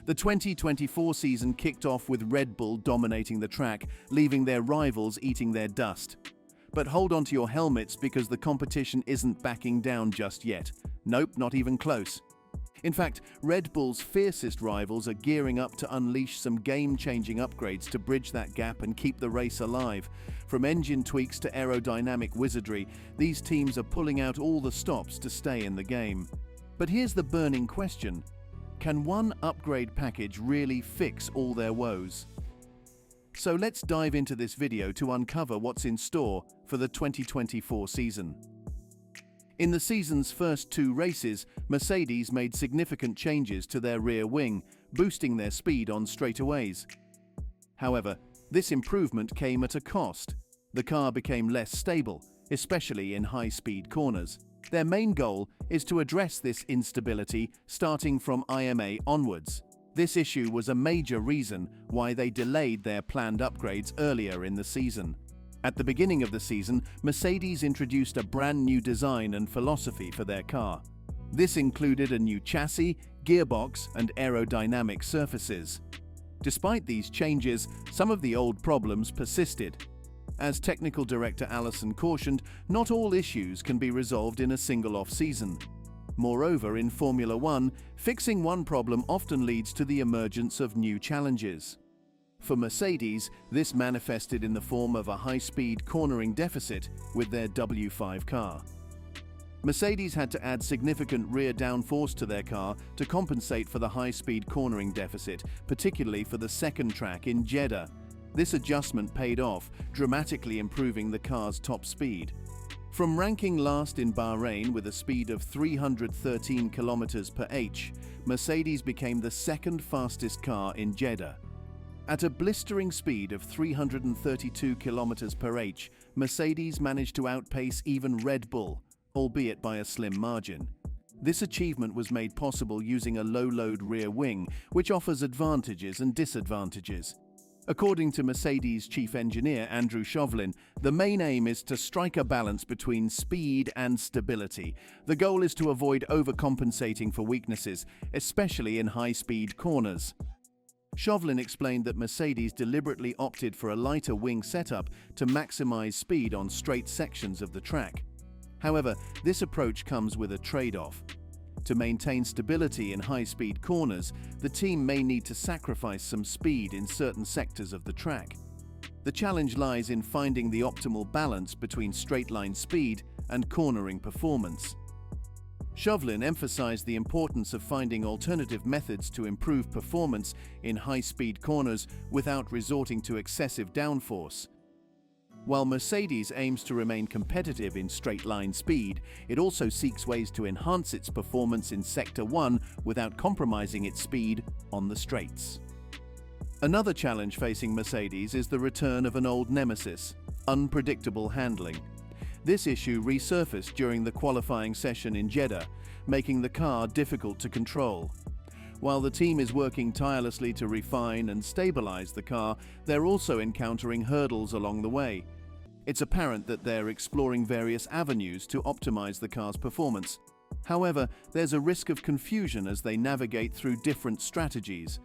The 2024 season kicked off with Red Bull dominating the track, leaving their rivals eating their dust. But hold on to your helmets because the competition isn't backing down just yet. Nope, not even close. In fact, Red Bull's fiercest rivals are gearing up to unleash some game-changing upgrades to bridge that gap and keep the race alive. From engine tweaks to aerodynamic wizardry, these teams are pulling out all the stops to stay in the game. But here's the burning question. Can one upgrade package really fix all their woes? So let's dive into this video to uncover what's in store for the 2024 season. In the season's first two races, Mercedes made significant changes to their rear wing, boosting their speed on straightaways. However, this improvement came at a cost. The car became less stable, especially in high-speed corners. Their main goal is to address this instability starting from IMA onwards. This issue was a major reason why they delayed their planned upgrades earlier in the season. At the beginning of the season, Mercedes introduced a brand new design and philosophy for their car. This included a new chassis, gearbox, and aerodynamic surfaces. Despite these changes, some of the old problems persisted. As technical director Allison cautioned, not all issues can be resolved in a single off-season. Moreover, in Formula One, fixing one problem often leads to the emergence of new challenges. For Mercedes, this manifested in the form of a high-speed cornering deficit with their W5 car. Mercedes had to add significant rear downforce to their car to compensate for the high-speed cornering deficit, particularly for the second track in Jeddah. This adjustment paid off, dramatically improving the car's top speed. From ranking last in Bahrain with a speed of 313 km/h, Mercedes became the second fastest car in Jeddah. At a blistering speed of 332 km/h, Mercedes managed to outpace even Red Bull, albeit by a slim margin. This achievement was made possible using a low-load rear wing, which offers advantages and disadvantages. According to Mercedes chief engineer Andrew Chauvelin, the main aim is to strike a balance between speed and stability. The goal is to avoid overcompensating for weaknesses, especially in high-speed corners. Chauvelin explained that Mercedes deliberately opted for a lighter wing setup to maximize speed on straight sections of the track. However, this approach comes with a trade-off. To maintain stability in high-speed corners, the team may need to sacrifice some speed in certain sectors of the track. The challenge lies in finding the optimal balance between straight-line speed and cornering performance. Chauvelin emphasized the importance of finding alternative methods to improve performance in high-speed corners without resorting to excessive downforce. While Mercedes aims to remain competitive in straight-line speed, it also seeks ways to enhance its performance in Sector 1 without compromising its speed on the straights. Another challenge facing Mercedes is the return of an old nemesis: unpredictable handling. This issue resurfaced during the qualifying session in Jeddah, making the car difficult to control. While the team is working tirelessly to refine and stabilize the car, they're also encountering hurdles along the way. It's apparent that they're exploring various avenues to optimize the car's performance. However, there's a risk of confusion as they navigate through different strategies.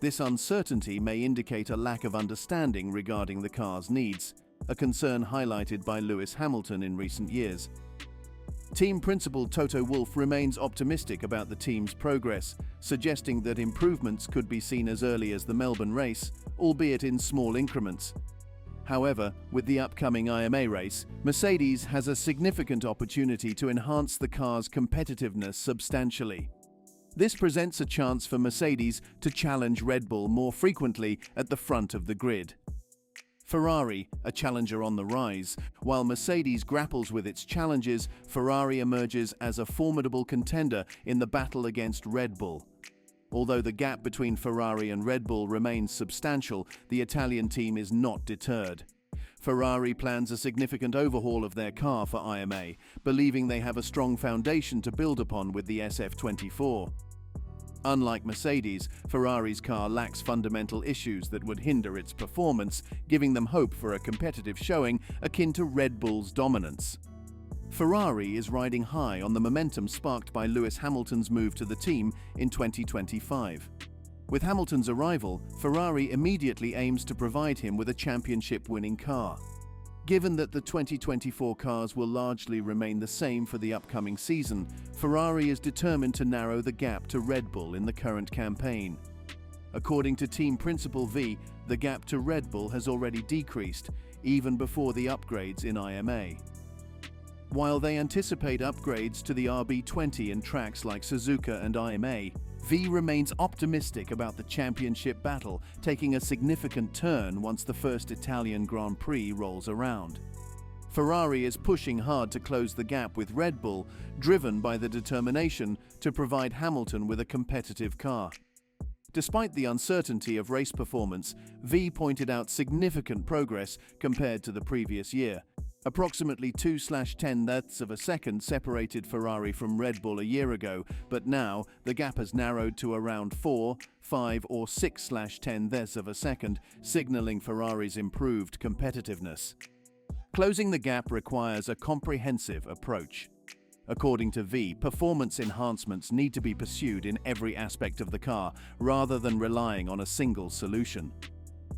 This uncertainty may indicate a lack of understanding regarding the car's needs, a concern highlighted by Lewis Hamilton in recent years. Team principal Toto Wolff remains optimistic about the team's progress, suggesting that improvements could be seen as early as the Melbourne race, albeit in small increments. However, with the upcoming IMA race, Mercedes has a significant opportunity to enhance the car's competitiveness substantially. This presents a chance for Mercedes to challenge Red Bull more frequently at the front of the grid. Ferrari, a challenger on the rise. While Mercedes grapples with its challenges, Ferrari emerges as a formidable contender in the battle against Red Bull. Although the gap between Ferrari and Red Bull remains substantial, the Italian team is not deterred. Ferrari plans a significant overhaul of their car for IMA, believing they have a strong foundation to build upon with the SF24. Unlike Mercedes, Ferrari's car lacks fundamental issues that would hinder its performance, giving them hope for a competitive showing akin to Red Bull's dominance. Ferrari is riding high on the momentum sparked by Lewis Hamilton's move to the team in 2025. With Hamilton's arrival, Ferrari immediately aims to provide him with a championship-winning car. Given that the 2024 cars will largely remain the same for the upcoming season, Ferrari is determined to narrow the gap to Red Bull in the current campaign. According to team principal V, the gap to Red Bull has already decreased, even before the upgrades in IMA. While they anticipate upgrades to the RB20 in tracks like Suzuka and IMA, V remains optimistic about the championship battle taking a significant turn once the first Italian Grand Prix rolls around. Ferrari is pushing hard to close the gap with Red Bull, driven by the determination to provide Hamilton with a competitive car. Despite the uncertainty of race performance, V pointed out significant progress compared to the previous year. Approximately 2/10ths of a second separated Ferrari from Red Bull a year ago, but now the gap has narrowed to around 4, 5 or 6/10ths of a second, signaling Ferrari's improved competitiveness. Closing the gap requires a comprehensive approach. According to V, performance enhancements need to be pursued in every aspect of the car, rather than relying on a single solution.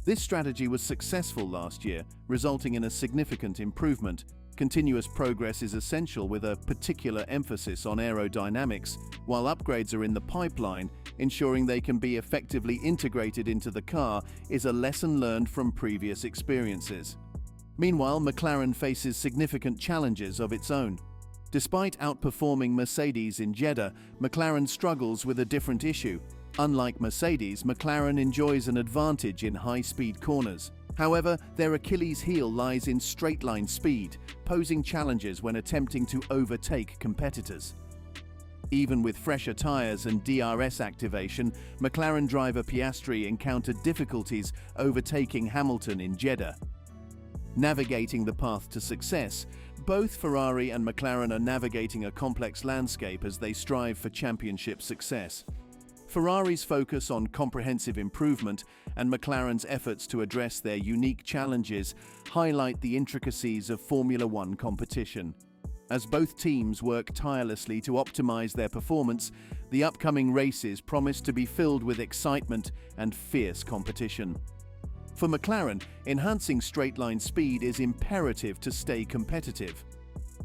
This strategy was successful last year, resulting in a significant improvement. Continuous progress is essential with a particular emphasis on aerodynamics, while upgrades are in the pipeline. Ensuring they can be effectively integrated into the car is a lesson learned from previous experiences. Meanwhile, McLaren faces significant challenges of its own. Despite outperforming Mercedes in Jeddah, McLaren struggles with a different issue. Unlike Mercedes, McLaren enjoys an advantage in high-speed corners. However, their Achilles heel lies in straight-line speed, posing challenges when attempting to overtake competitors. Even with fresher tyres and DRS activation, McLaren driver Piastri encountered difficulties overtaking Hamilton in Jeddah. Navigating the path to success, both Ferrari and McLaren are navigating a complex landscape as they strive for championship success. Ferrari's focus on comprehensive improvement and McLaren's efforts to address their unique challenges highlight the intricacies of Formula One competition. As both teams work tirelessly to optimize their performance, the upcoming races promise to be filled with excitement and fierce competition. For McLaren, enhancing straight-line speed is imperative to stay competitive.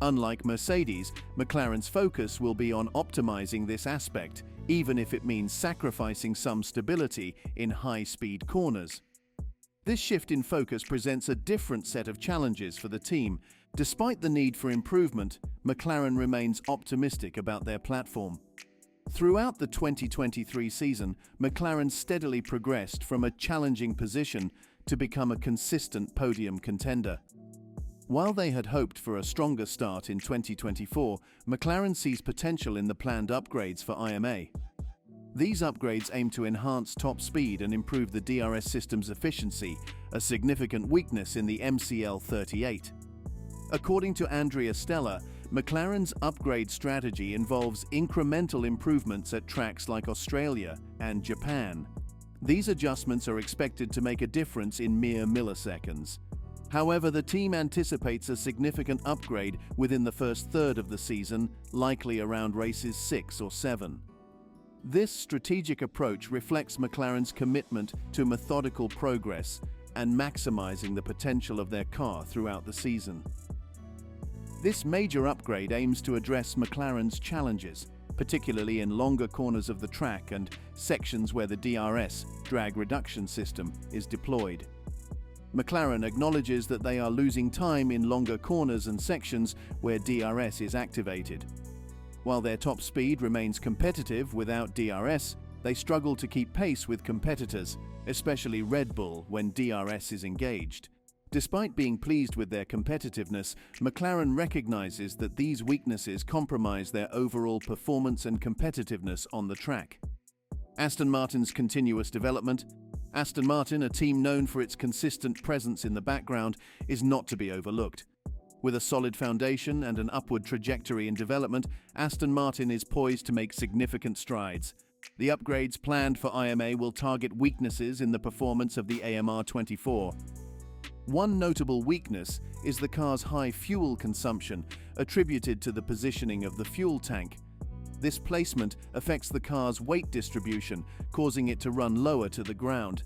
Unlike Mercedes, McLaren's focus will be on optimizing this aspect, even if it means sacrificing some stability in high-speed corners. This shift in focus presents a different set of challenges for the team. Despite the need for improvement, McLaren remains optimistic about their platform. Throughout the 2023 season, McLaren steadily progressed from a challenging position to become a consistent podium contender. While they had hoped for a stronger start in 2024, McLaren sees potential in the planned upgrades for IMA. These upgrades aim to enhance top speed and improve the DRS system's efficiency, a significant weakness in the MCL38. According to Andrea Stella, McLaren's upgrade strategy involves incremental improvements at tracks like Australia and Japan. These adjustments are expected to make a difference in mere milliseconds. However, the team anticipates a significant upgrade within the first third of the season, likely around races 6 or 7. This strategic approach reflects McLaren's commitment to methodical progress and maximizing the potential of their car throughout the season. This major upgrade aims to address McLaren's challenges, particularly in longer corners of the track and sections where the DRS, drag reduction system, is deployed. McLaren acknowledges that they are losing time in longer corners and sections where DRS is activated. While their top speed remains competitive without DRS, they struggle to keep pace with competitors, especially Red Bull, when DRS is engaged. Despite being pleased with their competitiveness, McLaren recognizes that these weaknesses compromise their overall performance and competitiveness on the track. Aston Martin's continuous development. Aston Martin, a team known for its consistent presence in the background, is not to be overlooked. With a solid foundation and an upward trajectory in development, Aston Martin is poised to make significant strides. The upgrades planned for IMA will target weaknesses in the performance of the AMR24. One notable weakness is the car's high fuel consumption, attributed to the positioning of the fuel tank. This placement affects the car's weight distribution, causing it to run lower to the ground.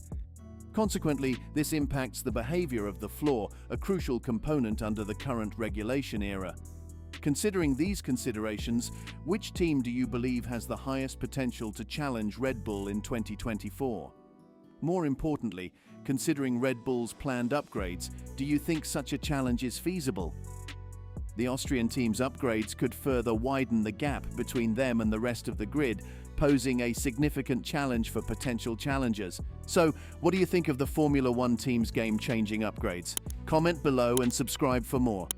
Consequently, this impacts the behavior of the floor, a crucial component under the current regulation era. Considering these considerations, which team do you believe has the highest potential to challenge Red Bull in 2024? More importantly, considering Red Bull's planned upgrades, do you think such a challenge is feasible? The Austrian team's upgrades could further widen the gap between them and the rest of the grid, posing a significant challenge for potential challengers. So, what do you think of the Formula One team's game-changing upgrades? Comment below and subscribe for more.